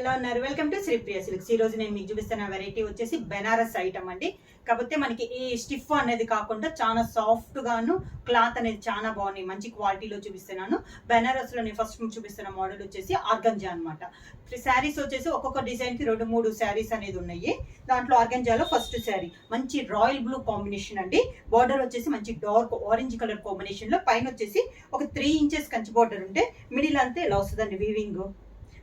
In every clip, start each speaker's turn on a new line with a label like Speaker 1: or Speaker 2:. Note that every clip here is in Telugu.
Speaker 1: ఎలా ఉన్నారు? Welcome to Sripriya silks. ఈ రోజు నేను మీకు చూపిస్తున్న వెరైటీ వచ్చేసి బెనారస్ ఐటమ్ అండి. కాకపోతే మనకి ఈ స్టిఫ్ అనేది కాకుండా చాలా సాఫ్ట్ గాను క్లాత్ అనేది చాలా బాగున్నాయి, మంచి క్వాలిటీలో చూపిస్తున్నాను. బెనారస్ లో నేను ఫస్ట్ చూపిస్తున్న మోడల్ వచ్చేసి ఆర్గంజా అనమాట. శారీస్ వచ్చేసి ఒక్కొక్క డిజైన్ కి 2-3 శారీస్ అనేది ఉన్నాయి. దాంట్లో ఆర్గంజాలో ఫస్ట్ శారీ మంచి రాయల్ బ్లూ కాంబినేషన్ అండి. బార్డర్ వచ్చేసి మంచి డార్క్ ఆరెంజ్ కలర్ కాంబినేషన్ లో, పైన వచ్చేసి ఒక 3 ఇంచెస్ కంచి బార్డర్ ఉంటే మిడిల్ అంతా ఇలా వస్తుందండి. వీవింగ్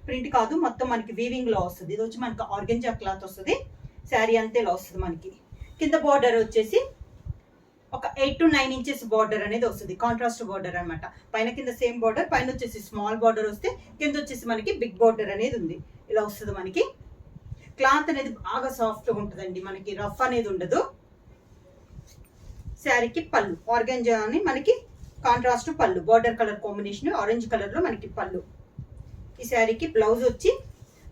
Speaker 1: ప్రింట్ కాదు, మొత్తం మనకి వీవింగ్ లో వస్తుంది. ఇది వచ్చి మనకి ఆర్గంజా క్లాత్ వస్తుంది. శారీ అంతే ఇలా వస్తుంది. మనకి కింద బార్డర్ వచ్చేసి ఒక 8 to 9 ఇంచెస్ బార్డర్ అనేది వస్తుంది. కాంట్రాస్ట్ బార్డర్ అనమాట. పైన కింద సేమ్ బార్డర్, పైన వచ్చేసి స్మాల్ బార్డర్ వస్తే కింద వచ్చేసి మనకి బిగ్ బార్డర్ అనేది ఉంది. ఇలా వస్తుంది. మనకి క్లాత్ అనేది బాగా సాఫ్ట్ గా ఉంటుందండి, మనకి రఫ్ అనేది ఉండదు. శారీకి పళ్ళు ఆర్గంజా అని మనకి కాంట్రాస్ట్ పళ్ళు, border colour combination orange colour లో మనకి పళ్ళు. ఈ శారీకి బ్లౌజ్ వచ్చి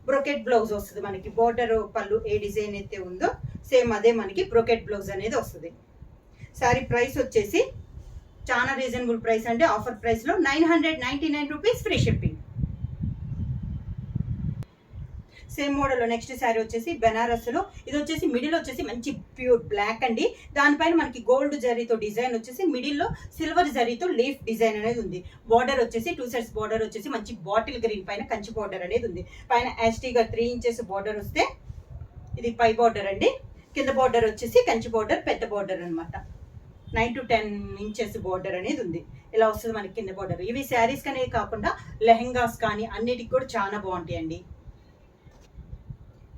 Speaker 1: బ్రోకెట్ బ్లౌజ్ వస్తుంది. మనకి బార్డర్ పళ్ళు ఏ డిజైన్ అయితే ఉందో సేమ్ అదే మనకి బ్రోకెట్ బ్లౌజ్ అనేది వస్తుంది. శారీ ప్రైస్ వచ్చేసి చాలా రీజనబుల్ ప్రైస్ అంటే ఆఫర్ ప్రైస్ లో 999 rupees, free shipping. Same model లో నెక్స్ట్ శారీ వచ్చేసి బెనారస్ లో, ఇది వచ్చేసి మిడిల్ వచ్చేసి మంచి ప్యూర్ బ్లాక్ అండి. దానిపైన మనకి గోల్డ్ జరీతో డిజైన్ వచ్చేసి మిడిల్ లో సిల్వర్ జరీతో లీఫ్ డిజైన్ అనేది ఉంది. బార్డర్ వచ్చేసి 2 సైడ్స్ బార్డర్ వచ్చేసి మంచి బాటిల్ గ్రీన్ పైన కంచి బార్డర్ అనేది ఉంది. పైన యాస్టీగా 3 ఇంచెస్ బార్డర్ వస్తే ఇది పై బార్డర్ అండి. కింద బార్డర్ వచ్చేసి కంచి బార్డర్, పెద్ద బార్డర్ అనమాట. 9 to 10 ఇంచెస్ బార్డర్ అనేది ఉంది. ఇలా వస్తుంది మనకి కింద బార్డర్. ఇవి శారీస్ అనేది కాకుండా లెహెంగాస్ కానీ అన్నిటికి కూడా చాలా బాగుంటాయండి.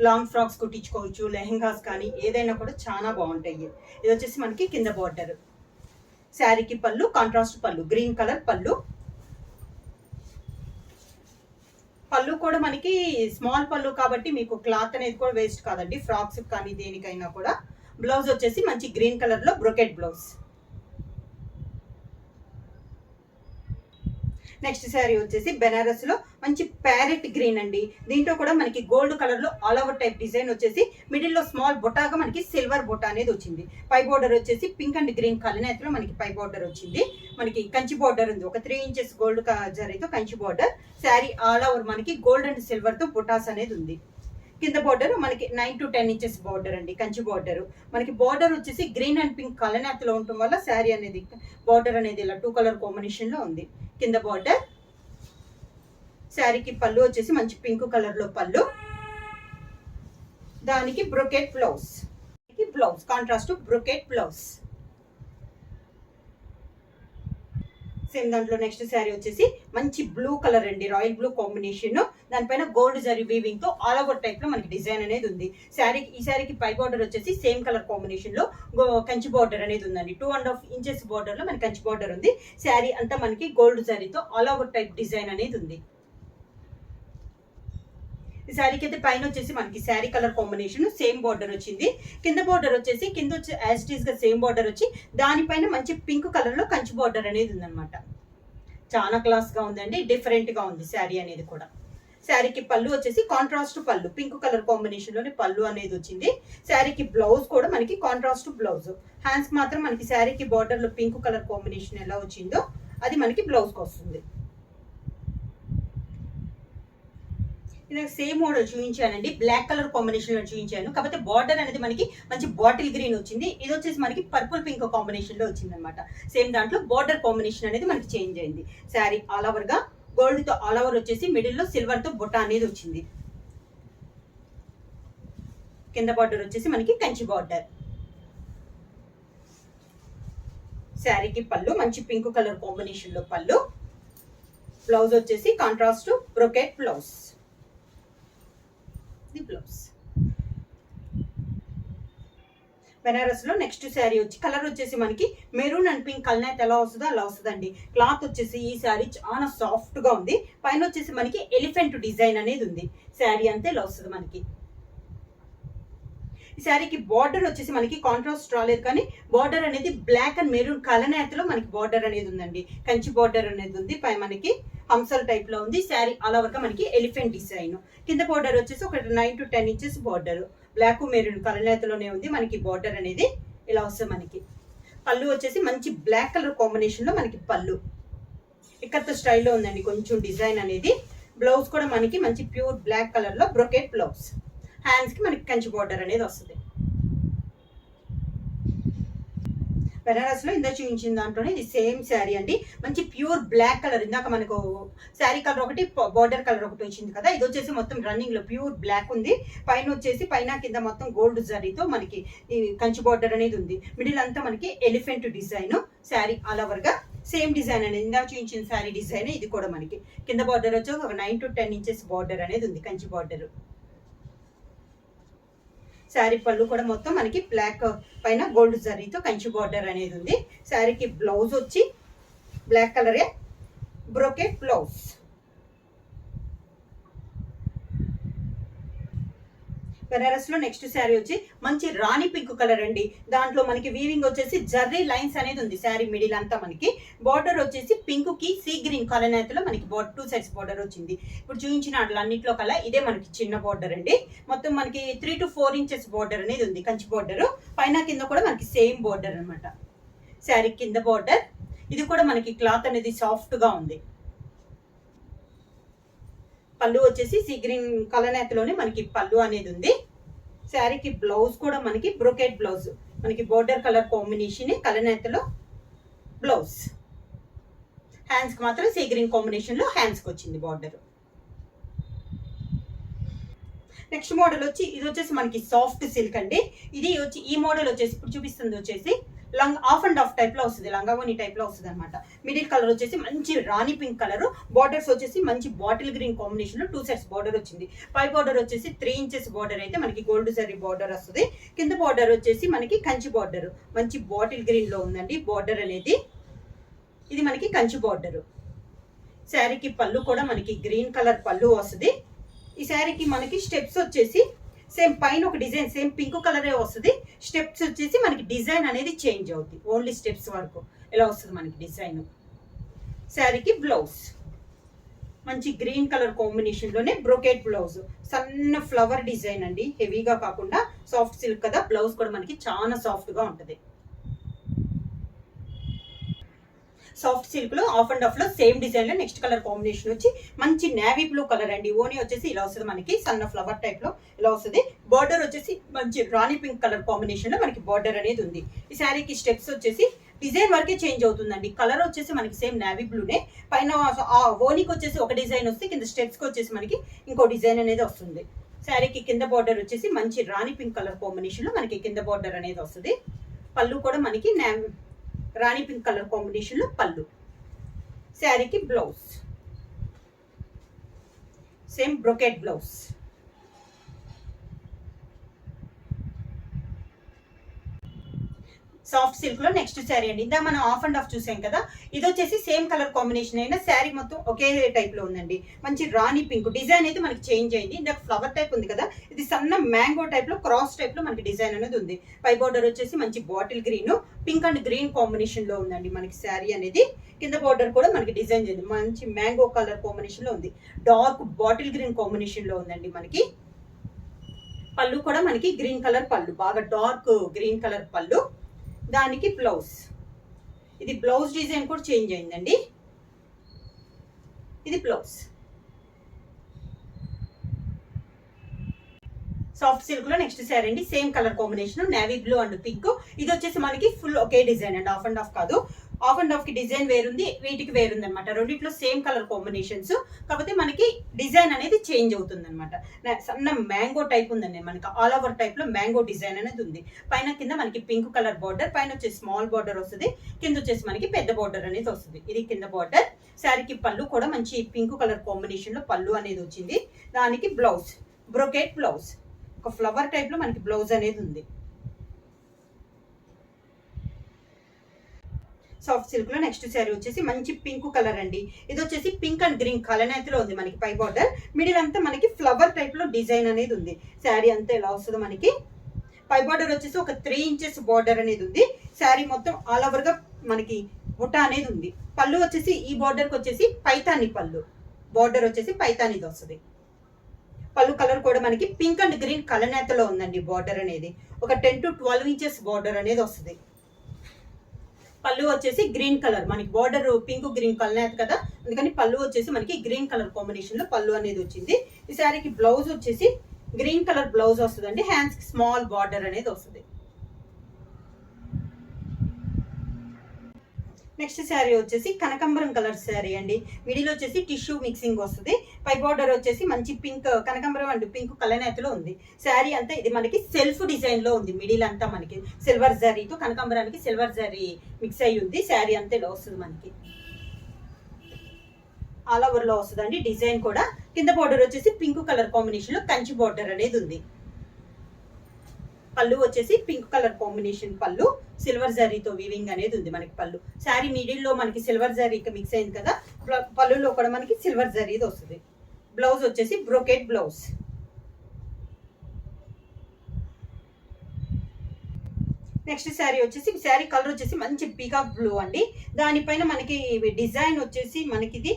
Speaker 1: లాంగ్ ఫ్రాక్స్ కుట్టించుకోవచ్చు, లెహెంగాస్ కానీ ఏదైనా కూడా చాలా బాగుంటాయి. ఇది వచ్చేసి మనకి కింద బార్డర్. శారీకి పళ్ళు కాంట్రాస్ట్ పళ్ళు, గ్రీన్ కలర్ పళ్ళు. పళ్ళు కూడా మనకి స్మాల్ పళ్ళు కాబట్టి మీకు క్లాత్ అనేది కూడా వేస్ట్ కాదండి, ఫ్రాక్స్ కానీ దేనికైనా కూడా. బ్లౌజ్ వచ్చేసి మంచి గ్రీన్ కలర్ లో బ్రోకెట్ బ్లౌజ్. నెక్స్ట్ శారీ వచ్చేసి బెనారస్ లో మంచి ప్యారెట్ గ్రీన్ అండి. దీంట్లో కూడా మనకి గోల్డ్ కలర్ లో ఆల్ ఓవర్ టైప్ డిజైన్ వచ్చేసి మిడిల్ లో స్మాల్ బొటాగా మనకి సిల్వర్ బొటా అనేది వచ్చింది. పై బోర్డర్ వచ్చేసి పింక్ అండ్ గ్రీన్ కలనేతలో మనకి పై బోర్డర్ వచ్చింది. మనకి కంచి బోర్డర్ ఉంది, ఒక 3 ఇంచెస్ గోల్డ్ జరీతో Kanchi border. Sari all over మనకి గోల్డ్ అండ్ సిల్వర్ తో బొటాస్ అనేది ఉంది. కింద బార్డర్ మనకి 9 to 10 ఇంచెస్ బార్డర్ అండి, కంచి బార్డర్. మనకి బార్డర్ వచ్చేసి గ్రీన్ అండ్ పింక్ కలనేతలో ఉండటం వల్ల శారీ అనేది బార్డర్ అనేది ఇలా 2 కలర్ కాంబినేషన్ లో ఉంది. కింద బార్డర్. శారీకి పళ్ళు వచ్చేసి మంచి పింక్ కలర్ లో పళ్ళు. దానికి brocade blouse, blouse contrast brocade blouse. Same దాంట్లో నెక్స్ట్ శారీ వచ్చేసి మంచి బ్లూ కలర్ అండి, రాయల్ బ్లూ కాంబినేషన్. దానిపైన గోల్డ్ జరీ వీవింగ్ తో ఆల్ ఓవర్ టైప్ లో మనకి డిజైన్ అనేది ఉంది. ఈ శారీకి పై బార్డర్ వచ్చేసి సేమ్ కలర్ కాంబినేషన్ లో కంచి బార్డర్ అనేది ఉందండి. 2.5 ఇంచెస్ బార్డర్ లో మనకి కంచి బార్డర్ ఉంది. శారీ అంతా మనకి గోల్డ్ జరీతో ఆల్ ఓవర్ టైప్ డిజైన్ అనేది ఉంది. ఈ శారీకి అయితే పైన వచ్చేసి మనకి sari colour combination same border వచ్చింది. కింద బార్డర్ వచ్చేసి కింద వచ్చి యాజ్ ఇట్ ఈస్ గా సేమ్ బార్డర్ వచ్చి దానిపైన మంచి పింక్ కలర్ లో కంచి బార్డర్ అనేది ఉందన్నమాట. చాలా క్లాస్ గా ఉందండి, డిఫరెంట్ గా ఉంది శారీ అనేది కూడా. శారీకి పళ్ళు వచ్చేసి కాంట్రాస్ట్ పళ్ళు, పింక్ కలర్ కాంబినేషన్ లోనే పళ్ళు అనేది వచ్చింది. శారీకి బ్లౌజ్ కూడా మనకి కాంట్రాస్ట్ బ్లౌజ్. హ్యాండ్స్ మాత్రం మనకి శారీకి బార్డర్ లో పింక్ కలర్ కాంబినేషన్ ఎలా వచ్చిందో అది మనకి బ్లౌజ్ కి వస్తుంది. ఇది సేమ్ మోడల్ చూపించానండి, బ్లాక్ కలర్ కాంబినేషన్ లో చూపించాను. కాకపోతే బార్డర్ అనేది మనకి మంచి బాటిల్ గ్రీన్ వచ్చింది. ఇది వచ్చేసి మనకి పర్పుల్ పింక్ కాంబినేషన్ లో వచ్చింది అనమాట. సేమ్ దాంట్లో బార్డర్ కాంబినేషన్ అనేది మనకి చేంజ్ అయింది. శారీ ఆల్ ఓవర్ గా గోల్డ్ తో ఆల్ ఓవర్ వచ్చేసి మిడిల్ లో సిల్వర్ తో బొట్ట అనేది వచ్చింది. కింద బార్డర్ వచ్చేసి మనకి కంచి బార్డర్. శారీకి పళ్ళు మంచి పింక్ కలర్ కాంబినేషన్ లో పళ్ళు. బ్లౌజ్ వచ్చేసి contrast brocade blouse. Blouse. Banaras లో నెక్స్ట్ శారీ వచ్చి కలర్ వచ్చేసి మనకి మెరూన్ అండ్ పింక్ కలర్ ఎలా వస్తుందో అలా వస్తుందండి. క్లాత్ వచ్చేసి ఈ శారీ చాలా సాఫ్ట్ గా ఉంది. పైన వచ్చేసి మనకి ఎలిఫెంట్ డిజైన్ అనేది ఉంది. శారీ అంతే ఇలా వస్తుంది మనకి. ఈ శారీకి బార్డర్ వచ్చేసి మనకి కాంట్రాస్ట్ రాలేదు, కానీ బార్డర్ అనేది బ్లాక్ అండ్ మెరూన్ కలనేతలో మనకి బార్డర్ అనేది ఉందండి. కంచి బార్డర్ అనేది ఉంది. పై మనకి హంసల్ టైప్ లో ఉంది. శారీ అలా వరకు మనకి ఎలిఫెంట్ డిజైన్. కింద బార్డర్ వచ్చేసి ఒక 9 to 10 inches border, black maroon కలనేతలోనే ఉంది మనకి బార్డర్ అనేది ఇలా వస్తుంది మనకి. పళ్ళు వచ్చేసి మంచి బ్లాక్ కలర్ కాంబినేషన్ లో మనకి పళ్ళు ఇక్కత్త స్టైల్లో ఉందండి కొంచెం డిజైన్ అనేది. బ్లౌజ్ కూడా మనకి మంచి ప్యూర్ బ్లాక్ కలర్ లో బ్రొకెట్ బ్లౌజ్. హ్యాండ్స్ కి మనకి కంచి బార్డర్ అనేది వస్తుంది. బెనారస్ లో ఇందాక చూపించిన దాంట్లోనే ఇది సేమ్ శారీ అండి. మంచి ప్యూర్ బ్లాక్ కలర్. ఇందాక మనకు శారీ కలర్ ఒకటి, బార్డర్ కలర్ ఒకటి వచ్చింది కదా, ఇది వచ్చేసి మొత్తం రన్నింగ్ లో ప్యూర్ బ్లాక్ ఉంది. పైన వచ్చేసి పైన కింద మొత్తం గోల్డ్ జరీతో మనకి ఈ కంచి బార్డర్ అనేది ఉంది. మిడిల్ అంతా మనకి elephant design. Sari all over గా సేమ్ డిజైన్ అనేది ఇందాక చూపించిన శారీ డిజైన్. ఇది కూడా మనకి కింద బార్డర్ వచ్చి ఒక 9 to 10 ఇంచెస్ బార్డర్ అనేది ఉంది, కంచి బార్డర్. శారీ పళ్ళు కూడా మొత్తం మనకి బ్లాక్ పైన గోల్డ్ జరీతో కంచి బార్డర్ అనేది ఉంది. శారీకి బ్లౌజ్ వచ్చి బ్లాక్ కలరే బ్రోకెట్ బ్లౌజ్. బెనారస్ లో నెక్స్ట్ శారీ వచ్చి మంచి రాణి పింక్ కలర్ అండి. దాంట్లో మనకి వీవింగ్ వచ్చేసి జర్రీ లైన్స్ అనేది ఉంది. శారీ మిడిల్ అంతా మనకి బార్డర్ వచ్చేసి పింక్ కి సీ గ్రీన్ కలర్ మనకి 2 సైడ్స్ బార్డర్ వచ్చింది. ఇప్పుడు చూపించిన అన్నింటిలో కల్లా ఇదే మనకి చిన్న బార్డర్ అండి. మొత్తం మనకి 3 to 4 ఇంచెస్ బార్డర్ అనేది ఉంది, కంచి బార్డర్. పైన కింద కూడా మనకి సేమ్ బార్డర్ అనమాట. శారీ కింద బార్డర్. ఇది కూడా మనకి క్లాత్ అనేది సాఫ్ట్ గా ఉంది. పళ్ళు వచ్చేసి సీ గ్రీన్ కలనేతలోనే మనకి పళ్ళు అనేది ఉంది. శారీకి బ్లౌజ్ కూడా మనకి బ్రొకెట్ బ్లౌజ్, మనకి బోర్డర్ కలర్ కాంబినేషన్ కలనేతలో బ్లౌజ్. హ్యాండ్స్ కి మాత్రం సీ గ్రీన్ కాంబినేషన్ లో హ్యాండ్స్ కి వచ్చింది బార్డర్. నెక్స్ట్ మోడల్ వచ్చి ఇది వచ్చేసి మనకి సాఫ్ట్ సిల్క్ అండి. ఇది వచ్చి ఈ మోడల్ వచ్చేసి ఇప్పుడు చూపిస్తుంది వచ్చేసి ఆఫ్ అండ్ ఆఫ్ టైప్ లో వస్తుంది, లంగావోని టైప్ లో వస్తుంది అనమాట. మిడిల్ కలర్ వచ్చేసి మంచి రాణి పింక్ కలర్. బార్డర్స్ వచ్చేసి మంచి బాటిల్ గ్రీన్ కాంబినేషన్ లో 2 సైడ్స్ బార్డర్ వచ్చింది. పై బార్డర్ వచ్చేసి 3 ఇంచెస్ బార్డర్ అయితే మనకి గోల్డ్ జరీ బార్డర్ వస్తుంది. కింద బార్డర్ వచ్చేసి మనకి కంచి బార్డర్ మంచి బాటిల్ గ్రీన్ లో ఉందండి బార్డర్ అనేది. ఇది మనకి కంచి బార్డర్. శారీకి పళ్ళు కూడా మనకి గ్రీన్ కలర్ పళ్ళు వస్తుంది. ఈ శారీకి మనకి స్టెప్స్ వచ్చేసి సేమ్ పైన ఒక డిజైన్ సేమ్ పింక్ కలరే వస్తుంది. స్టెప్స్ వచ్చేసి మనకి డిజైన్ అనేది చేంజ్ అవుతుంది, ఓన్లీ స్టెప్స్ వరకు ఇలా వస్తుంది మనకి డిజైన్. శారీకి బ్లౌజ్ మంచి గ్రీన్ కలర్ కాంబినేషన్ లోనే బ్రోకెట్ బ్లౌజ్. సన్న ఫ్లవర్ డిజైన్ అండి, హెవీగా కాకుండా సాఫ్ట్ సిల్క్ కదా. బ్లౌజ్ కూడా మనకి చాలా సాఫ్ట్ గా ఉంటుంది. సాఫ్ట్ సిల్క్ లో ఆఫ్ అండ్ ఆఫ్ లో సేమ్ డిజైన్ లో నెక్స్ట్ కలర్ కాంబినేషన్ వచ్చి మంచి నేవీ బ్లూ కలర్ అండి. ఓనీ వచ్చేసి ఇలా వస్తుంది మనకి సన్న ఫ్లవర్ టైప్ లో ఇలా వస్తుంది. బార్డర్ వచ్చేసి మంచి రాణి పింక్ కలర్ కాంబినేషన్ లో మనకి బార్డర్ అనేది ఉంది. ఈ శారీకి స్టెప్స్ వచ్చేసి డిజైన్ వరకే చేంజ్ అవుతుందండి. కలర్ వచ్చేసి మనకి సేమ్ నేవీ బ్లూనే. పైన ఓనీకి వచ్చేసి ఒక డిజైన్ వస్తే కింద స్టెప్స్ కి వచ్చేసి మనకి ఇంకో డిజైన్ అనేది వస్తుంది. శారీకి కింద బార్డర్ వచ్చేసి మంచి రాణి పింక్ కలర్ కాంబినేషన్ లో మనకి కింద బార్డర్ అనేది వస్తుంది. పళ్ళు కూడా మనకి రాణి పింక్ కలర్ కాంబినేషన్ లో పళ్ళు. శారీకి blouse same brocade blouse. Soft silk లో నెక్స్ట్ శారీ అండి. ఇందా మనం ఆఫ్ అండ్ ఆఫ్ చూసాం కదా, ఇది వచ్చేసి సేమ్ కలర్ కాంబినేషన్ అయినా శారీ మొత్తం ఒకే టైప్ లో ఉందండి. మంచి రాణి పింక్ డిజైన్ అయితే మనకి చేంజ్ అయింది. ఇందాక ఫ్లవర్ టైప్ ఉంది కదా, ఇది సన్న మ్యాంగో టైప్ లో క్రాస్ టైప్ లో మనకి డిజైన్ అనేది ఉంది. పై బార్డర్ వచ్చేసి మంచి bottle green pink and green combination లో ఉందండి మనకి శారీ అనేది. కింద బార్డర్ కూడా మనకి డిజైన్ చేయండి మంచి మ్యాంగో కలర్ కాంబినేషన్ లో ఉంది. డార్క్ బాటిల్ గ్రీన్ కాంబినేషన్ లో ఉందండి మనకి. పళ్ళు కూడా మనకి గ్రీన్ కలర్ పళ్ళు, బాగా డార్క్ గ్రీన్ కలర్ పళ్ళు. దానికి బ్లౌజ్. ఇది బ్లౌజ్ డిజైన్ కూడా చేంజ్ అయిందండి. ఇది బ్లౌజ్. సాఫ్ట్ సిల్క్ లో నెక్స్ట్ శారీ అండి. Same colour combination navy blue and pink. ఇది వచ్చేసి మనకి ఫుల్ ఒకే డిజైన్ అండి, ఆఫ్ అండ్ ఆఫ్ కాదు. ఆఫ్ అండ్ ఆఫ్ కి డిజైన్ వేరుంది, వీటికి వేరుంది అనమాట. రెండిట్లో సేమ్ కలర్ కాంబినేషన్స్, కాకపోతే మనకి డిజైన్ అనేది చేంజ్ అవుతుంది అనమాట. సన్న మ్యాంగో టైప్ ఉందండి మనకి, ఆల్ ఓవర్ టైప్ లో మ్యాంగో డిజైన్ అనేది ఉంది. పైన కింద మనకి పింక్ కలర్ బార్డర్, పైన వచ్చేసి స్మాల్ బార్డర్ వస్తుంది, కింద వచ్చేసి మనకి పెద్ద బార్డర్ అనేది వస్తుంది. ఇది కింద బార్డర్. శారీకి పళ్ళు కూడా మంచి పింక్ కలర్ కాంబినేషన్ లో పళ్ళు అనేది వచ్చింది. దానికి బ్లౌజ్ బ్రోకెట్ బ్లౌజ్, ఒక ఫ్లవర్ టైప్ లో మనకి బ్లౌజ్ అనేది ఉంది. సాఫ్ట్ సిల్క్ లో నెక్స్ట్ శారీ వచ్చేసి మంచి పింక్ కలర్ అండి. ఇది వచ్చేసి పింక్ అండ్ గ్రీన్ కలనేతలో ఉంది మనకి. పై బార్డర్ మిడిల్ అంతా మనకి ఫ్లవర్ టైప్ లో డిజైన్ అనేది ఉంది. శారీ అంతా ఎలా వస్తుందో మనకి. పై బార్డర్ వచ్చేసి ఒక 3 ఇంచెస్ బార్డర్ అనేది ఉంది. శారీ మొత్తం ఆల్ ఓవర్ గా మనకి బుట్ట అనేది ఉంది. పళ్ళు వచ్చేసి ఈ బార్డర్ కి వచ్చేసి పైతాని పళ్ళు, బార్డర్ వచ్చేసి పైతానిది వస్తుంది. పళ్ళు కలర్ కూడా మనకి పింక్ అండ్ గ్రీన్ కలనేతలో ఉందండి. బార్డర్ అనేది ఒక 10 to 12 ఇంచెస్ బార్డర్ అనేది వస్తుంది. పళ్ళు వచ్చేసి గ్రీన్ కలర్, మనకి బార్డర్ పింక్ గ్రీన్ కలర్ కదా, అందుకని పళ్ళు వచ్చేసి మనకి గ్రీన్ కలర్ కాంబినేషన్ లో పళ్ళు అనేది వచ్చింది. ఈ శారీకి బ్లౌజ్ వచ్చేసి గ్రీన్ కలర్ బ్లౌజ్ వస్తుందండి, హ్యాండ్స్ కి స్మాల్ బార్డర్ అనేది వస్తుంది. నెక్స్ట్ శారీ వచ్చేసి కనకాంబరం కలర్ శారీ అండి, మిడిల్ వచ్చేసి టిష్యూ మిక్సింగ్ వస్తుంది, పై బార్డర్ వచ్చేసి మంచి పింక్ కనకాంబరం అండ్ పింక్ కలనేతలో ఉంది. శారీ అంతా ఇది మనకి సెల్ఫ్ డిజైన్ లో ఉంది, మిడిల్ అంతా మనకి సిల్వర్ జరీతో కనకాంబరానికి సిల్వర్ జరీ మిక్స్ అయ్యి ఉంది. శారీ అంతా ఇలా వస్తుంది, మనకి ఆల్ ఓవర్ లో వస్తుందండి డిజైన్ కూడా. కింద బార్డర్ వచ్చేసి పింక్ కలర్ కాంబినేషన్ లో కంచి బార్డర్ అనేది ఉంది. పళ్ళు వచ్చేసి పింక్ కలర్ కాంబినేషన్ పళ్ళు, సిల్వర్ జరీతో వీవింగ్ అనేది ఉంది మనకి పళ్ళు. శారీ మిడిల్ లో మనకి సిల్వర్ జరీ మిక్స్ అయింది కదా, పళ్ళులో కూడా మనకి సిల్వర్ జరీది వస్తుంది. బ్లౌజ్ వచ్చేసి బ్రోకెట్ బ్లౌజ్. నెక్స్ట్ శారీ వచ్చేసి శారీ కలర్ వచ్చేసి మంచి పీకాక్ బ్లూ అండి, దానిపైన మనకి డిజైన్ వచ్చేసి మనకి ఇది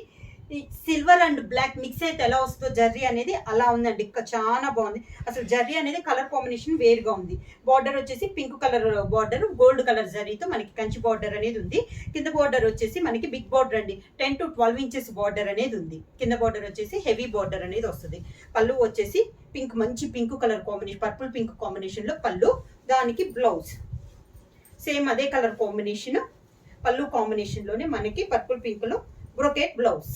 Speaker 1: సిల్వర్ అండ్ బ్లాక్ మిక్స్ అయితే ఎలా వస్తుందో జర్రీ అనేది అలా ఉందండి, చాలా బాగుంది. అసలు జర్రీ అనేది కలర్ కాంబినేషన్ వేరుగా ఉంది. బార్డర్ వచ్చేసి pink colour border, gold colour జరీతో మనకి కంచి బార్డర్ అనేది ఉంది. కింద బార్డర్ వచ్చేసి మనకి బిగ్ బార్డర్ అండి, 10 to 12 ఇంచెస్ బార్డర్ అనేది ఉంది. కింద బార్డర్ వచ్చేసి హెవీ బార్డర్ అనేది వస్తుంది. పళ్ళు వచ్చేసి పింక్, మంచి pink colour combination, purple pink combination లో పళ్ళు, దానికి బ్లౌజ్ సేమ్ అదే కలర్ కాంబినేషన్, పళ్ళు కాంబినేషన్ లోనే మనకి పర్పుల్ పింక్ లో బ్రోకెట్ బ్లౌజ్.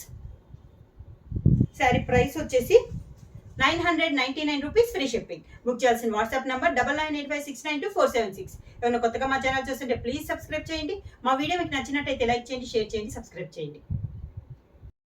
Speaker 1: శారీ ప్రైస్ వచ్చేసి 999 రూపీస్, ఫ్రీ షిప్పింగ్. బుక్ చేయాల్సిన వాట్సాప్ నెంబర్ 9985692476. ఏమైనా కొత్తగా మా ఛానల్ చూస్తుంటే ప్లీజ్ సబ్స్క్రైబ్ చేయండి. మా వీడియో మీకు నచ్చినట్టయితే లైక్ చేయండి, షేర్ చేయండి, సబ్స్క్రైబ్ చేయండి.